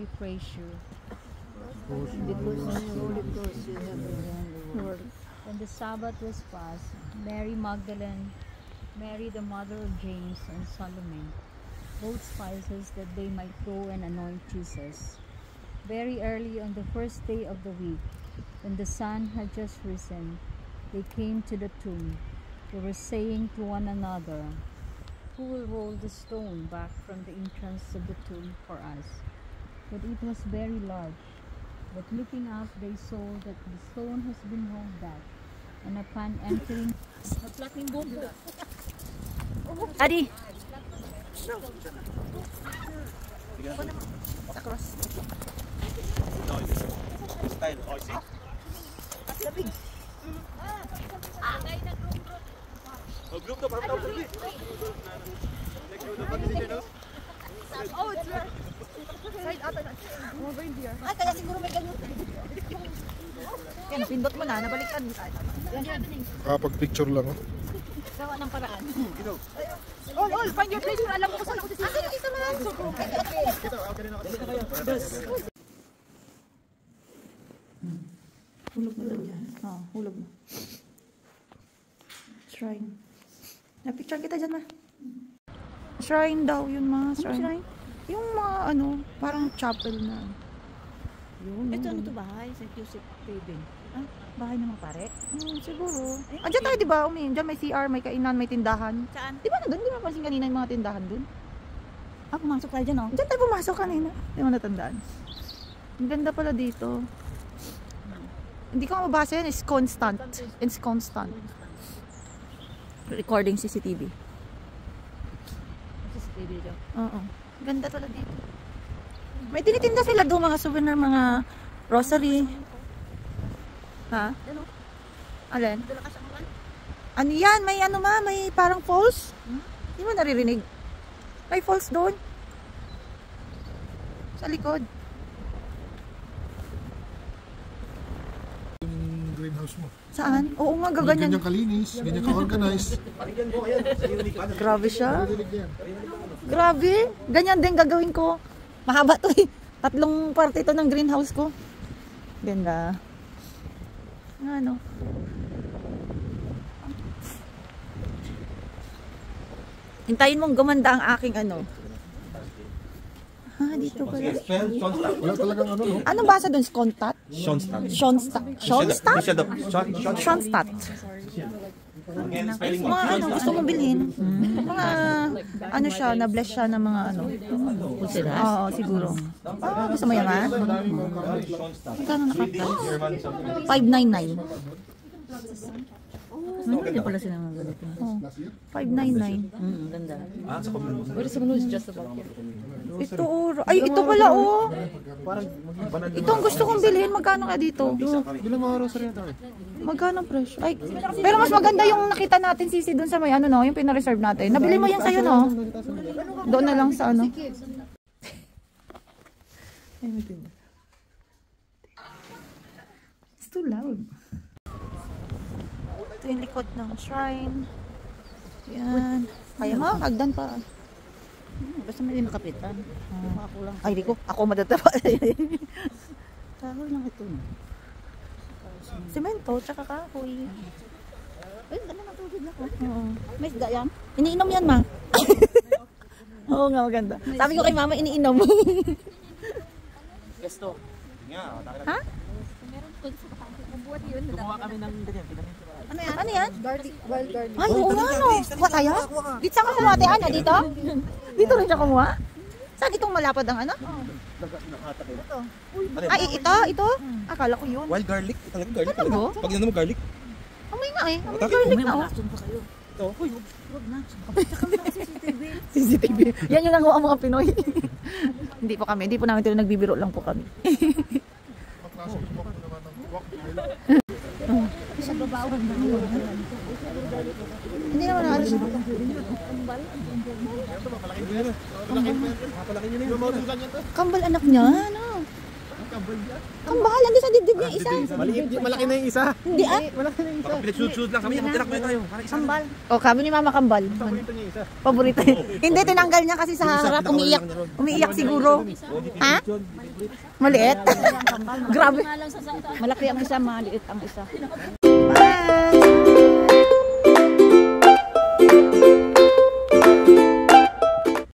we praise you. Because in the Holy Cross you have begun the work. When the Sabbath was past, Mary Magdalene, Mary the mother of James, and Salome bought spices that they might go and anoint Jesus. Very early on the first day of the week, when the sun had just risen, they came to the tomb. They were saying to one another, "Who will roll the stone back from the entrance of the tomb for us?" But it was very large. But looking up, they saw that the stone has been rolled back. And upon entering, Adi! Oh, it's right. Side ata na. Mga reindeer. Ay, kaya siguro may ganyan. Yan, napindot mo na, nabalikan. Pag-picture lang. Gawa ng paraan. All, find your place. Alam mo kung saan ako sisisi. Ito na. Hulog mo daw dyan. Oo, hulog mo. Shrine. Napicture kita dyan, ma. Shrine daw yun, ma. Shrine. Yung mga ano, parang chapel na. Yun. Ito ano to bahay? St. Joseph Paving. Ah, Bahay ng mga pare? Siguro. Andiyan tayo, di ba? Diyan may CR, may kainan, may tindahan. Saan? Di ba na doon? Di ba pansin kanina yung mga tindahan doon? Ah, pumasok tayo dyan, oh. Diyan tayo pumasok kanina. Di mo natandaan. Ang ganda pala dito. Hindi ko mabasa yan. It's constant. It's constant. Recording CCTV. CCTV dyan. Oo. Ganda pala dito. May tinitinda sila doon, mga souvenir, mga rosary. Ha? Alin? Ano yan? May ano ma? May parang falls? Hindi mo naririnig? May falls doon. Sa likod. Yung greenhouse mo. Saan? Oo nga, gaganyan. Ganyan kalinis, ganyan ka-organize. Grabe siya. Grabe. Ganyan din gagawin ko. Mahaba to eh. 3 parte ito ng greenhouse ko. Ganda. Ano? Hintayin mong gumanda ang aking ano. Dito pala. Wala talagang ano, no? Ano basa doon? Skontat? Schoenstatt. Schoenstatt? Schoenstatt? Schoenstatt. Schoenstatt. Mga ano, gusto mong bilhin? Mga ano siya, na-bless siya ng mga ano. Oo, siguro. Gusto mo yan ha? Magkano nakapal? 599. Hindi pala sila mga ganito. 599. Ganda. Pero sa is just about here. Ito, ay ito pala oh. Ito ang gusto kong bilhin. Magkano kaya dito? Bilang mga rosary na tayo. Magkano presyo? Ay, pero mas maganda yung nakita natin sisi doon sa may ano no, yung pina-reserve natin. Nabili mo yan sa'yo no? Doon na lang sa ano. It's too loud. Ito yung likod ng shrine. Yan. Kaya mo, hagdan pa. Basta may makapitan. Ako lang. Ay, di ko. Ako madatapa. Kahoy lang ito. Semento, tsaka kahoy. Ay, ganda na tubig na. Oo. May isda yan. Iniinom yan, ma. Oo nga, maganda. Sabi ko kay mama, iniinom. Gusto. Ha? Gumawa kami ng ganyan. Ano yan? Ano yan? Wild garlic. Ay, oo nga, no. Kuha tayo? Dito saan ka kumuha, te? Ano, dito? Dito rin siya kumuha? Saan itong malapad ang ano? Ay, ito? Akala ko yun. Wild garlic. Talaga garlic. Ano ba? Pag naman garlic. Amoy nga eh. Amoy Atake. garlic na oh. Ito. CCTV. Yan yung nanguha mga Pinoy. Hindi po kami. Hindi po namin ito. Nagbibiro lang po kami. Sa babawan na. Hindi naman naalis. Napalaki nyo na yan. Kambal anak niya. Ano? Kambal, ando sa dibdib niya isa. Maliit, malaki na yung isa. Hindi ah. Malaki na yung isa. Baka pinagsusud lang kami. Tinak mo tayo. Para isa. Kambal. O, kami ni Mama Kambal. Paborito niya isa. Paborito. Hindi, tinanggal niya kasi sa harap. Umiiyak. Umiiyak siguro. Ha? Maliit? Grabe. Nga lang sa Malaki ang isa, maliit ang isa. Bye!